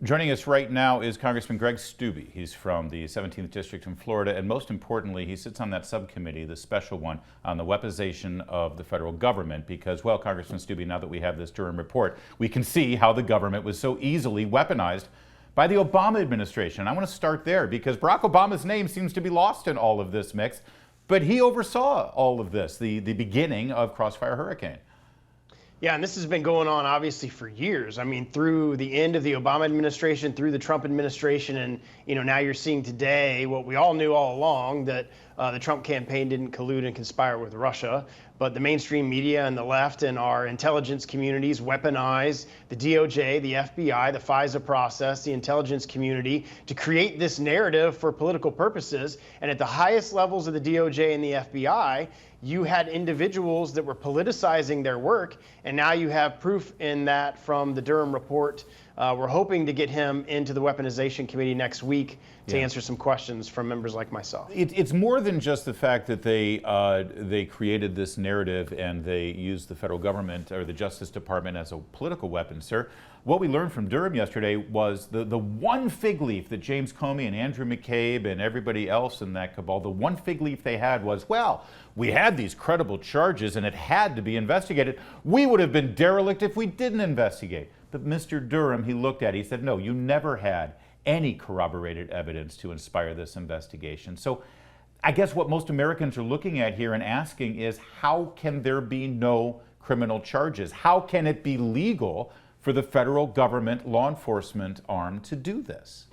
Joining us right now is Congressman Greg Steube. He's from the 17th District in Florida, and most importantly, he sits on that subcommittee, the special one, on the weaponization of the federal government because, well, Congressman Steube, now that we have this Durham Report, we can see how the government was so easily weaponized by the Obama administration. I want to start there because Barack Obama's name seems to be lost in all of this mix, but he oversaw all of this, the beginning of Crossfire Hurricane. Yeah, and this has been going on obviously for years. I mean, through the end of the Obama administration, through the Trump administration, and now you're seeing today what we all knew all along, that the Trump campaign didn't collude and conspire with Russia, but the mainstream media and the left and our intelligence communities weaponize the DOJ, the FBI, the FISA process, the intelligence community to create this narrative for political purposes. And at the highest levels of the DOJ and the FBI, you had individuals that were politicizing their work, and now you have proof in that from the Durham Report. We're hoping to get him into the Weaponization Committee next week to answer some questions from members like myself. It's more than just the fact that they created this narrative and they used the federal government or the Justice Department as a political weapon, sir. What we learned from Durham yesterday was the one fig leaf that James Comey and Andrew McCabe and everybody else in that cabal, the one fig leaf they had was, well, we had these credible charges and it had to be investigated. We would have been derelict if we didn't investigate. But Mr. Durham, he looked at it, he said, no, you never had any corroborated evidence to inspire this investigation. So I guess what most Americans are looking at here and asking is, how can there be no criminal charges? How can it be legal for the federal government law enforcement arm to do this?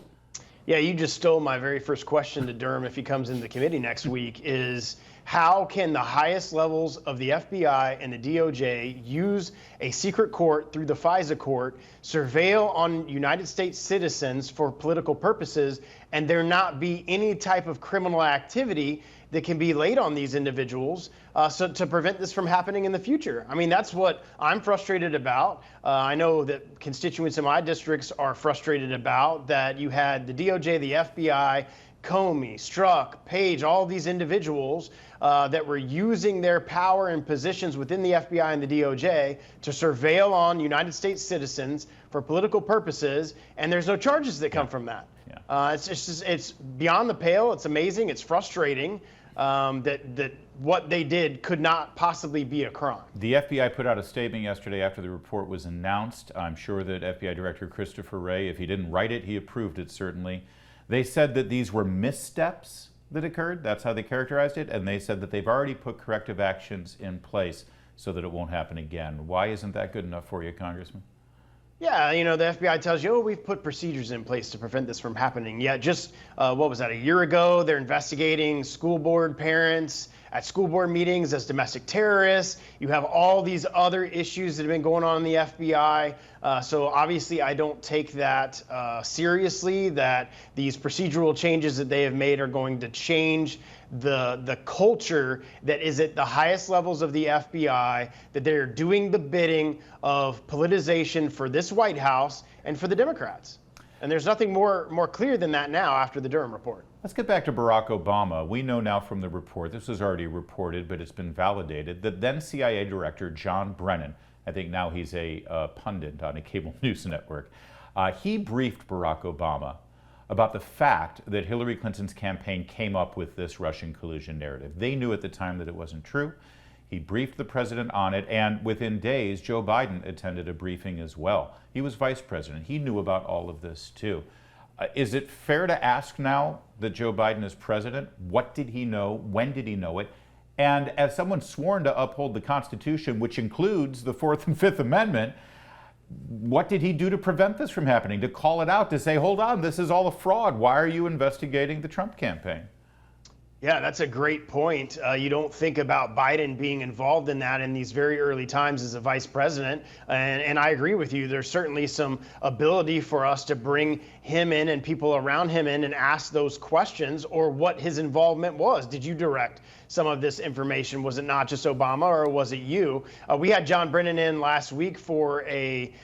Yeah, you just stole my very first question to Durham if he comes into the committee next week, is how can the highest levels of the FBI and the DOJ use a secret court through the FISA court, surveil on United States citizens for political purposes, and there not be any type of criminal activity that can be laid on these individuals so to prevent this from happening in the future? I mean, that's what I'm frustrated about. I know that constituents in my districts are frustrated about that. You had the DOJ, the FBI, Comey, Strzok, Page, all these individuals that were using their power and positions within the FBI and the DOJ to surveil on United States citizens for political purposes, and there's no charges that come from that. It's beyond the pale. It's amazing. It's frustrating that what they did could not possibly be a crime. The FBI put out a statement yesterday after the report was announced. I'm sure that FBI Director Christopher Wray, if he didn't write it, he approved it certainly. They said that these were missteps that occurred. That's how they characterized it. And they said that they've already put corrective actions in place so that it won't happen again. Why isn't that good enough for you, Congressman? Yeah, the FBI tells you, oh, we've put procedures in place to prevent this from happening. Yeah, just, what was that, a year ago, they're investigating school board parents at school board meetings as domestic terrorists. You have all these other issues that have been going on in the FBI. So obviously I don't take that seriously, that these procedural changes that they have made are going to change the culture that is at the highest levels of the FBI, that they're doing the bidding of politicization for this White House and for the Democrats. And there's nothing more clear than that now after the Durham Report. Let's get back to Barack Obama. We know now from the report, this was already reported, but it's been validated, that then CIA Director John Brennan, I think now he's a pundit on a cable news network, he briefed Barack Obama about the fact that Hillary Clinton's campaign came up with this Russian collusion narrative. They knew at the time that it wasn't true. He briefed the president on it, and within days, Joe Biden attended a briefing as well. He was vice president. He knew about all of this too. Is it fair to ask now that Joe Biden is president, what did he know, when did he know it? And as someone sworn to uphold the Constitution, which includes the Fourth and Fifth Amendment, what did he do to prevent this from happening, to call it out, to say, hold on, this is all a fraud. Why are you investigating the Trump campaign? Yeah, that's a great point. You don't think about Biden being involved in that in these very early times as a vice president. And I agree with you. There's certainly some ability for us to bring him in and people around him in and ask those questions, or what his involvement was. Did you direct some of this information? Was it not just Obama, or was it you? We had John Brennan in last week for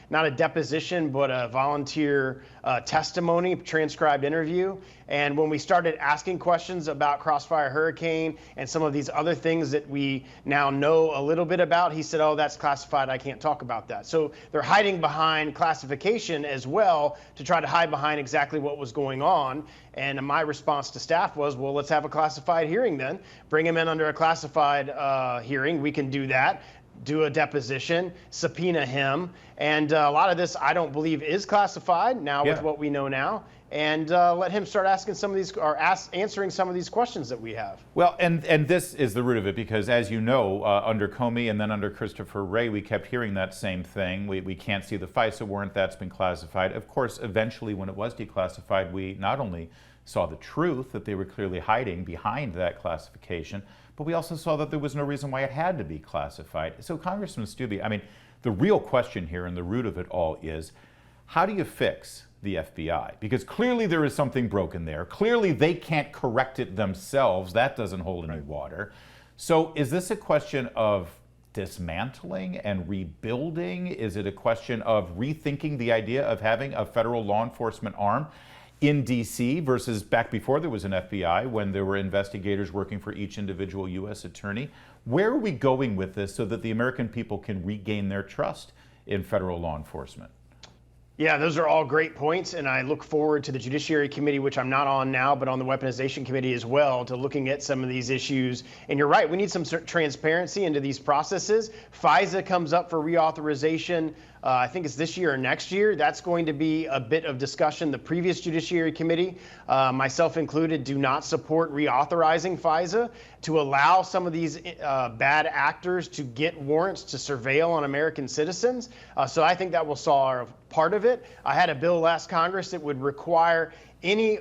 not a deposition, but a volunteer testimony, transcribed interview. And when we started asking questions about cross Crossfire Hurricane and some of these other things that we now know a little bit about, he said, oh, that's classified, I can't talk about that. So they're hiding behind classification as well to try to hide behind exactly what was going on. And my response to staff was, well, let's have a classified hearing then. Bring him in under a classified hearing. We can do that. Do a deposition, subpoena him. And a lot of this I don't believe is classified now with what we know now. And let him start asking some of these, or answering some of these questions that we have. Well, and this is the root of it, because as you know, under Comey and then under Christopher Wray, we kept hearing that same thing. We can't see the FISA warrant, that's been classified. Of course, eventually when it was declassified, we not only saw the truth, that they were clearly hiding behind that classification, but we also saw that there was no reason why it had to be classified. So Congressman Steube, I mean, the real question here and the root of it all is, how do you fix the FBI? Because clearly there is something broken there. Clearly they can't correct it themselves. That doesn't hold any water. So is this a question of dismantling and rebuilding? Is it a question of rethinking the idea of having a federal law enforcement arm in D.C. versus back before there was an FBI, when there were investigators working for each individual U.S. attorney? Where are we going with this so that the American people can regain their trust in federal law enforcement? Yeah, those are all great points, and I look forward to the Judiciary Committee, which I'm not on now, but on the Weaponization Committee as well, to looking at some of these issues. And you're right, we need some transparency into these processes. FISA comes up for reauthorization, I think it's this year or next year. That's going to be a bit of discussion. The previous Judiciary Committee, myself included, do not support reauthorizing FISA to allow some of these bad actors to get warrants to surveil on American citizens. So I think that will solve part of it. I had a bill last Congress that would require any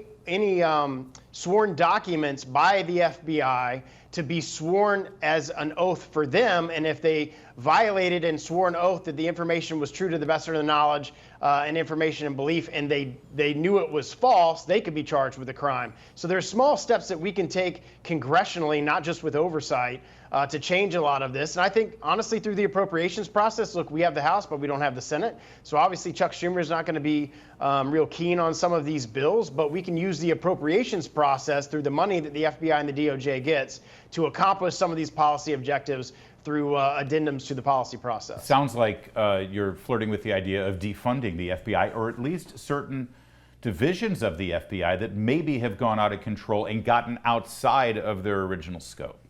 sworn documents by the FBI to be sworn as an oath for them, and if they violated and swore an oath that the information was true to the best of their knowledge and information and belief, and they knew it was false, they could be charged with a crime. So there's small steps that we can take congressionally, not just with oversight, to change a lot of this. And I think, honestly, through the appropriations process, look, we have the House, but we don't have the Senate. So obviously Chuck Schumer is not going to be real keen on some of these bills, but we can use the appropriations process through the money that the FBI and the DOJ gets to accomplish some of these policy objectives through addendums to the policy process. Sounds like you're flirting with the idea of defunding the FBI, or at least certain divisions of the FBI that maybe have gone out of control and gotten outside of their original scope.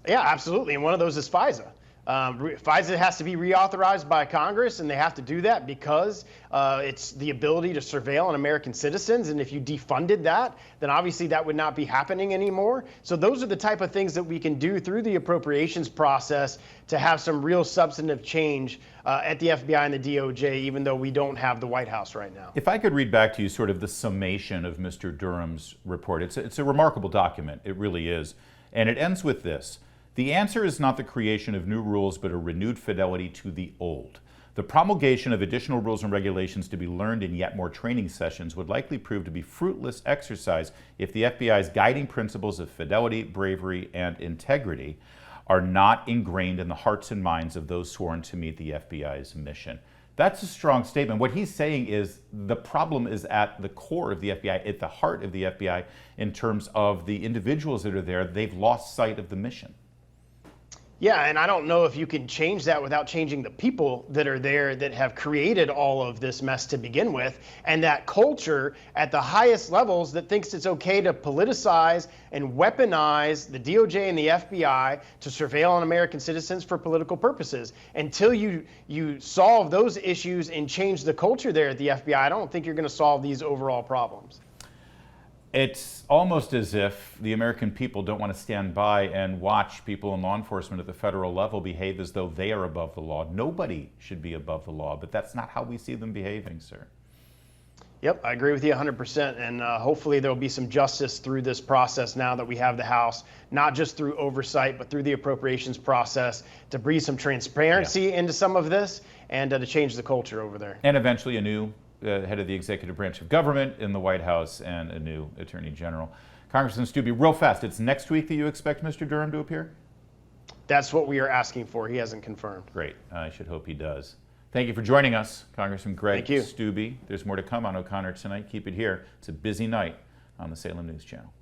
Yeah, absolutely. And one of those is FISA. FISA has to be reauthorized by Congress, and they have to do that because it's the ability to surveil on American citizens. And if you defunded that, then obviously that would not be happening anymore. So those are the type of things that we can do through the appropriations process to have some real substantive change at the FBI and the DOJ, even though we don't have the White House right now. If I could read back to you sort of the summation of Mr. Durham's report. It's a remarkable document. It really is. And it ends with this. The answer is not the creation of new rules, but a renewed fidelity to the old. The promulgation of additional rules and regulations to be learned in yet more training sessions would likely prove to be fruitless exercise if the FBI's guiding principles of fidelity, bravery, and integrity are not ingrained in the hearts and minds of those sworn to meet the FBI's mission. That's a strong statement. What he's saying is the problem is at the core of the FBI, at the heart of the FBI, in terms of the individuals that are there. They've lost sight of the mission. Yeah, and I don't know if you can change that without changing the people that are there that have created all of this mess to begin with, and that culture at the highest levels that thinks it's okay to politicize and weaponize the DOJ and the FBI to surveil on American citizens for political purposes. Until you solve those issues and change the culture there at the FBI, I don't think you're going to solve these overall problems. It's almost as if the American people don't want to stand by and watch people in law enforcement at the federal level behave as though they are above the law. Nobody should be above the law, but that's not how we see them behaving, sir. Yep, I agree with you 100%, and hopefully there will be some justice through this process now that we have the House, not just through oversight, but through the appropriations process to breathe some transparency into some of this and to change the culture over there. And eventually a new head of the executive branch of government in the White House and a new Attorney General. Congressman Steube, real fast, it's next week that you expect Mr. Durham to appear? That's what we are asking for. He hasn't confirmed. Great. I should hope he does. Thank you for joining us, Congressman Greg Steube. There's more to come on O'Connor tonight. Keep it here. It's a busy night on the Salem News Channel.